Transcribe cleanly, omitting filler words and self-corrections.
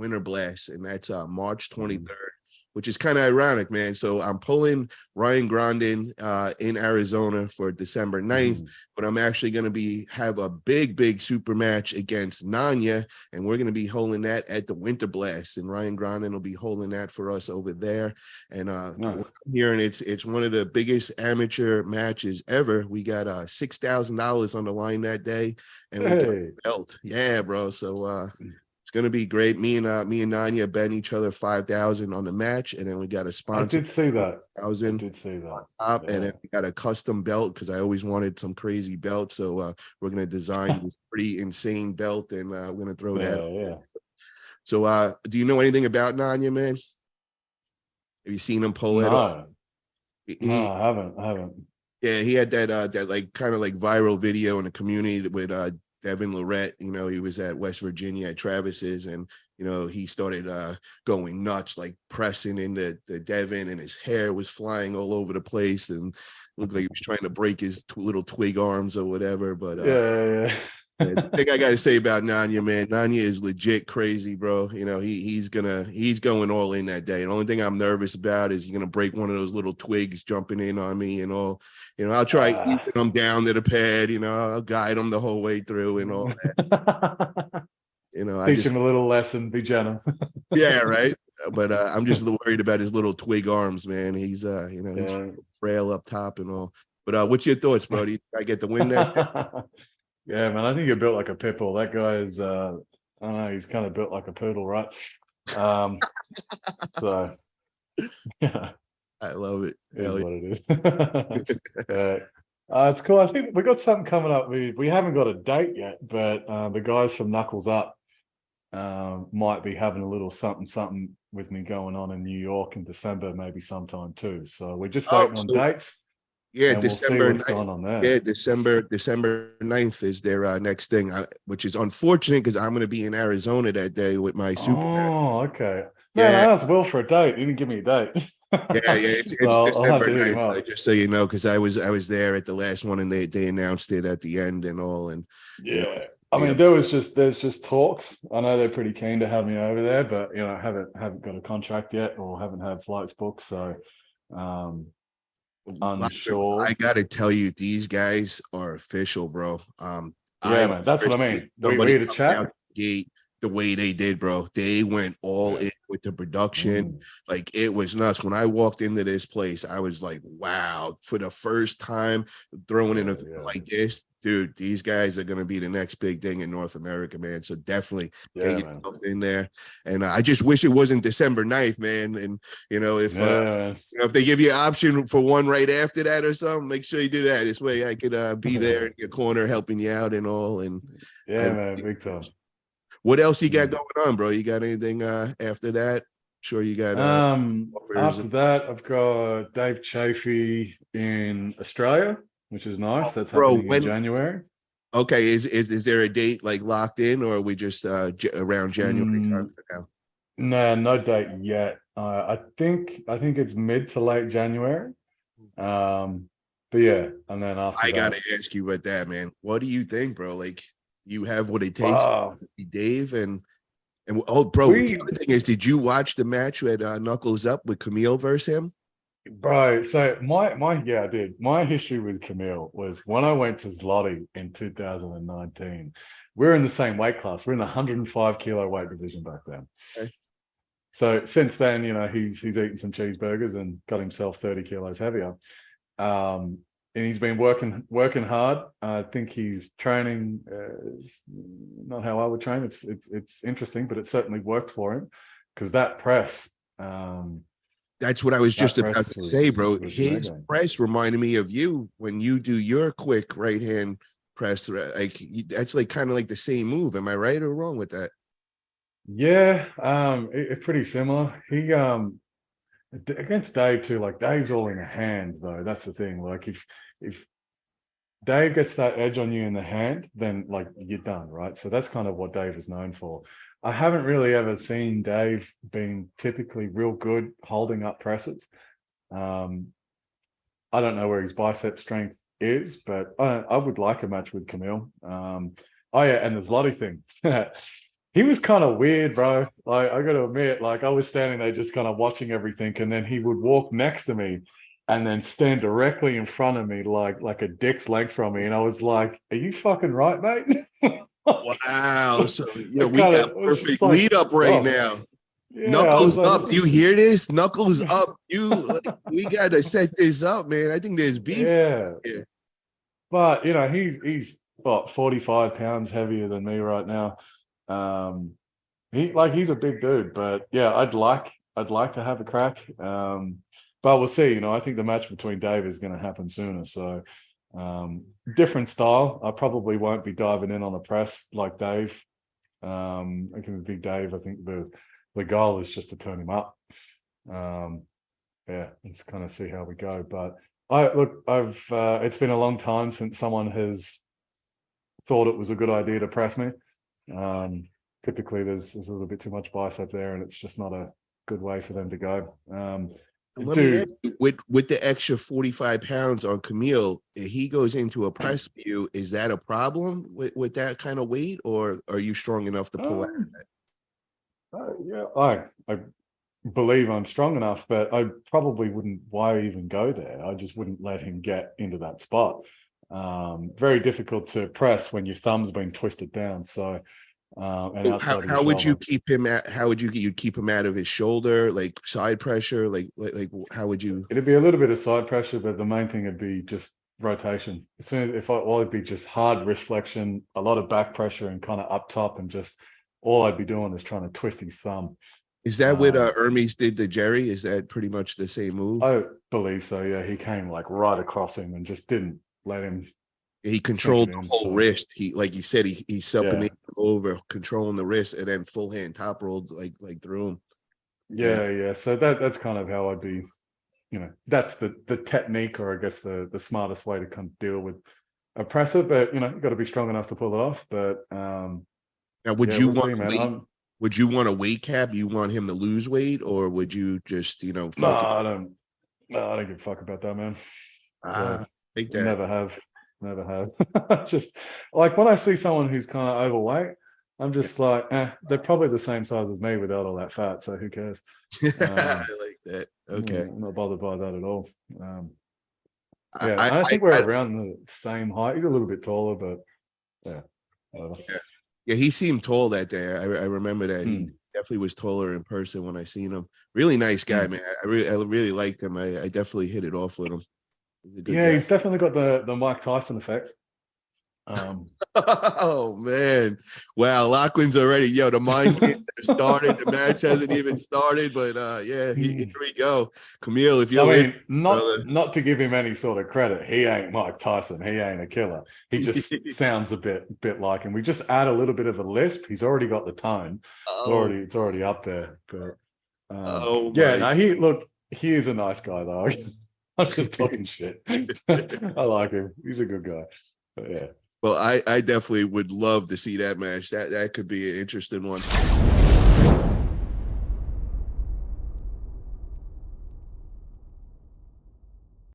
WinterBlast, and that's March 23rd, which is kind of ironic, man. So I'm pulling Ryan Grandin in Arizona for December 9th, but I'm actually going to have a big super match against Nanya, and we're going to be holding that at the WinterBlast, and Ryan Grandin will be holding that for us over there. And nice. Here, and it's one of the biggest amateur matches ever. We got $6,000 on the line that day, and we got a belt. Yeah, bro. So it's gonna be great. Me and Nanya bet each other 5,000 on the match, and then we got a sponsor. I did see that. 1,000 I did see that. On top, and then we got a custom belt because I always wanted some crazy belt. So we're gonna design this pretty insane belt, and we're gonna throw that. Yeah. So do you know anything about Nanya, man? Have you seen him pull it off? No, I haven't. Yeah, he had that like kind of like viral video in the community with Devin Lorette. You know, he was at West Virginia at Travis's, and you know, he started going nuts, like pressing into the Devin, and his hair was flying all over the place, and looked like he was trying to break his little twig arms or whatever. But yeah. The thing I got to say about Nanya, man, Nanya is legit crazy, bro. You know, he's going all in that day. The only thing I'm nervous about is he's gonna break one of those little twigs jumping in on me and all. You know, I'll try keeping him down to the pad. You know, I'll guide him the whole way through and all that. You know, teach him a little lesson. Be gentle. Yeah, right. But I'm just worried about his little twig arms, man. He's he's frail up top and all. But what's your thoughts, bro? Do you think I get the win that? Yeah, man, I think you're built like a pit bull. That guy is, I don't know, he's kind of built like a poodle, right? So, yeah. I love it. Is what it is. It's cool. I think we got something coming up. We haven't got a date yet, but the guys from Knuckles Up might be having a little something with me going on in New York in December, maybe sometime too. So we're just waiting on dates. Yeah, December. We'll see what's going on there. Yeah, December 9th is their next thing, which is unfortunate because I'm going to be in Arizona that day with my super. Oh, okay. No, I asked Will for a date. He didn't give me a date. It's so December 9th, just so you know, because I was there at the last one, and they announced it at the end and all. And I mean, there's just talks. I know they're pretty keen to have me over there, but you know, haven't got a contract yet, or haven't had flights booked. So unsure. I gotta tell you, these guys are official, bro. Man, that's what I mean. We to chat. The way they did, bro. They went all in with the production. Like, it was nuts. When I walked into this place, I was like, wow, for the first time throwing in a like this, dude, these guys are gonna be the next big thing in North America, man. So definitely get yourself in there. And I just wish it wasn't December 9th, man. And you know, if they give you an option for one right after that or something, make sure you do that. This way I could be there in your corner helping you out and all. And man, big time. What else you got going on, bro? You got anything after that? Sure, you got after that, I've got Dave Chaffee in Australia, which is nice. That's happening in January. Okay, is there a date like locked in, or are we just around January time for now? No date yet. I think it's mid to late January. But yeah, and then after I gotta ask you about that, man. What do you think, bro? Like, you have what it takes to be Dave, and oh, bro, the other thing is, did you watch the match at Knuckles Up with Camille versus him? Bro, so I did. My history with Camille was when I went to Zloty in 2019. We're in the same weight class. We're in the 105 kilo weight division back then. Okay. So since then, you know, he's eaten some cheeseburgers and got himself 30 kilos heavier. And he's been working hard. I think he's training not how I would train. It's interesting, but it certainly worked for him, because that press. That's what I was just about to say, bro. His press reminded me of you when you do your quick right hand press. Like, that's like kind of like the same move. Am I right or wrong with that? Yeah, it's pretty similar. He against Dave too, like Dave's all in a hand though. That's the thing. Like if Dave gets that edge on you in the hand, then like you're done, right? So that's kind of what Dave is known for. I haven't really ever seen Dave being typically real good holding up presses. I don't know where his bicep strength is, but I would like a match with Camille. And the Zloty thing. He was kind of weird, bro. Like, I got to admit, like, I was standing there just kind of watching everything, and then he would walk next to me and then stand directly in front of me, like a dick's length from me. And I was like, "Are you fucking right, mate?" Wow. So I we kind got of was just perfect like, lead up right "Oh, now. yeah." I was Knuckles like, up. "This You is hear this? Knuckles up. We gotta set this up, man. I think there's beef yeah." here. But he's what 45 pounds heavier than me right now. Um, he's a big dude, but yeah, I'd like to have a crack. But we'll see. I think the match between Dave is going to happen sooner. So different style. I probably won't be diving in on the press like Dave. I think with Big Dave, I think the goal is just to turn him up. Um, yeah, let's kind of see how we go. But I've it's been a long time since someone has thought it was a good idea to press me. Um, Typically, there's a little bit too much bicep there, and it's just not a good way for them to go. Let me ask Dude, you, with the extra 45 pounds on Camille, if he goes into a press view, is that a problem with that kind of weight, or are you strong enough to pull out? um, yeah, I believe I'm strong enough, but I probably wouldn't. Why even go there? I just wouldn't let him get into that spot. Very difficult to press when your thumb's been twisted down. So and So how, outside of your how would you shoulder. keep him at? How would you keep him out of his shoulder, like side pressure, like how would you? It'd be a little bit of side pressure, but the main thing would be just rotation. As soon as if I, well, it'd be just hard wrist flexion, a lot of back pressure, and kind of up top, and just all I'd be doing is trying to twist his thumb. Is that what Um, Hermes did to Jerry? Is that pretty much the same move? I believe so. Yeah, he came like right across him and just didn't let him He sink controlled it the in. whole So wrist. He, like you said, he yeah, supinated over, controlling the wrist, and then full hand top rolled like through him. Yeah. yeah. So that's kind of how I'd be. That's the technique, or I guess the smartest way to kind of deal with a presser. But you've got to be strong enough to pull it off. But Now, would yeah, you we'll want see, to man. wait? Would you want a weight cap? You want him to lose weight, or would you just No, focus? I don't. No, I don't give a fuck about that, man. So Take that. never have, never have. Just like when I see someone who's kind of overweight, I'm just like, they're probably the same size as me without all that fat. So who cares? I Um, like that. Okay. I'm not bothered by that at all. I, Yeah, I, I I, think we're I around the same height. He's a little bit taller, but yeah, whatever. yeah. Yeah, he seemed tall that day. I remember that he Mm, definitely was taller in person when I seen him. Really nice guy, mm. man. I really liked him. I definitely hit it off with him. He's a good Yeah, guy. he's definitely got the Mike Tyson effect. Um, Oh man. Wow, Lachlan's already, the mind games have started. The match hasn't even started, but yeah, here mm. we go. Camille, if I you're listening, mean, not brother. not to give him any sort of credit, he ain't Mike Tyson. He ain't a killer. He just sounds a bit like him. We just add a little bit of a lisp. He's already got the tone. It's Oh, already up there. But oh yeah, my. no, he is a nice guy though. I'm just talking shit. I like him. He's a good guy. But yeah. Well, I definitely would love to see that match. That could be an interesting one.